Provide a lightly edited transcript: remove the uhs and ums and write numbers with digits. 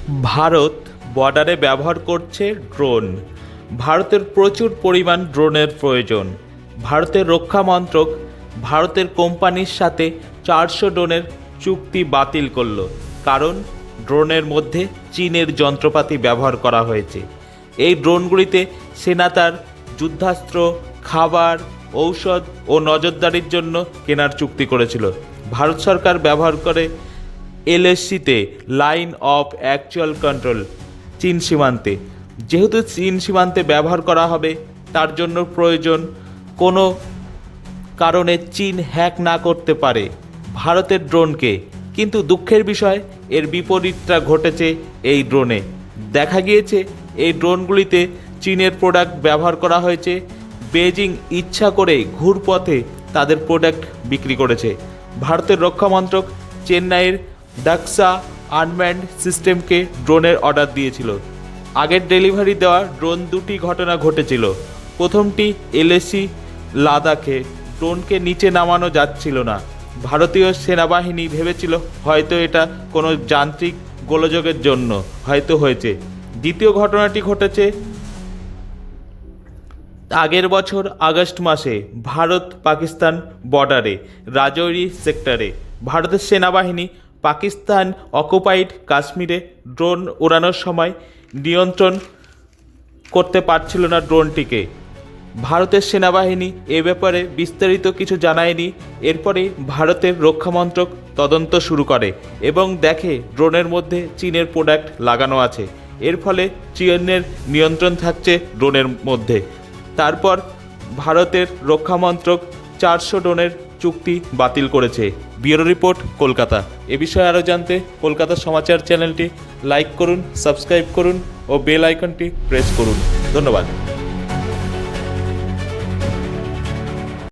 ভারত বর্ডারে ব্যবহার করছে ড্রোন। ভারতের প্রচুর পরিমাণ ড্রোনের প্রয়োজন। ভারতের রক্ষা মন্ত্রক ভারতের কোম্পানির সাথে 400 ড্রোনের চুক্তি বাতিল করল, কারণ ড্রোনের মধ্যে চীনের যন্ত্রপাতি ব্যবহার করা হয়েছে। এই ড্রোনগুলিতে সেনা তার যুদ্ধাস্ত্র, খাবার, ঔষধ ও নজরদারির জন্য কেনার চুক্তি করেছিল। ভারত সরকার ব্যবহার করে এলএসসিতে, লাইন অফ অ্যাকচুয়াল কন্ট্রোল, চীন সীমান্তে। যেহেতু চীন সীমান্তে ব্যবহার করা হবে, তার জন্য প্রয়োজন কোনো কারণে চীন হ্যাক না করতে পারে ভারতের ড্রোনকে। কিন্তু দুঃখের বিষয়, এর বিপরীতটা ঘটেছে এই ড্রোনে। দেখা গিয়েছে এই ড্রোনগুলিতে চীনের প্রোডাক্ট ব্যবহার করা হয়েছে। বেজিং ইচ্ছা করে ঘুরপথে তাদের প্রোডাক্ট বিক্রি করেছে। ভারতের রক্ষা মন্ত্রক চেন্নাইয়ের ডাক্সা আনম্যান্ড সিস্টেমকে ড্রোনের অর্ডার দিয়েছিল। আগের ডেলিভারি দেওয়া ড্রোন দুটি ঘটনা ঘটেছিল। প্রথমটি এলএসি লাদাখে ড্রোনকে নিচে নামানো যাচ্ছিল না। ভারতীয় সেনাবাহিনী ভেবেছিল হয়তো এটা কোনো যান্ত্রিক গোলযোগের জন্য হয়তো হয়েছে। দ্বিতীয় ঘটনাটি ঘটেছে আগের বছর আগস্ট মাসে ভারত পাকিস্তান বর্ডারে রাজৌরি সেক্টরে। ভারতের সেনাবাহিনী পাকিস্তান অকুপাইড কাশ্মীরে ড্রোন ওড়ানোর সময় নিয়ন্ত্রণ করতে পারছিল না ড্রোনটিকে। ভারতের সেনাবাহিনী এ ব্যাপারে বিস্তারিত কিছু জানায়নি। এরপরে ভারতের রক্ষামন্ত্রক তদন্ত শুরু করে এবং দেখে ড্রোনের মধ্যে চীনের প্রোডাক্ট লাগানো আছে। এর ফলে চীনের নিয়ন্ত্রণ থাকছে ড্রোনের মধ্যে। তারপর ভারতের রক্ষামন্ত্রক 400 ড্রোনের চুক্তি বাতিল করেছে। Bureau report, Kolkata. এ বিষয়ে আরও জানতে কলকাতা সমাচার চ্যানেলটি লাইক করুন, সাবস্ক্রাইব করুন ও বেল আইকনটি প্রেস করুন। ধন্যবাদ।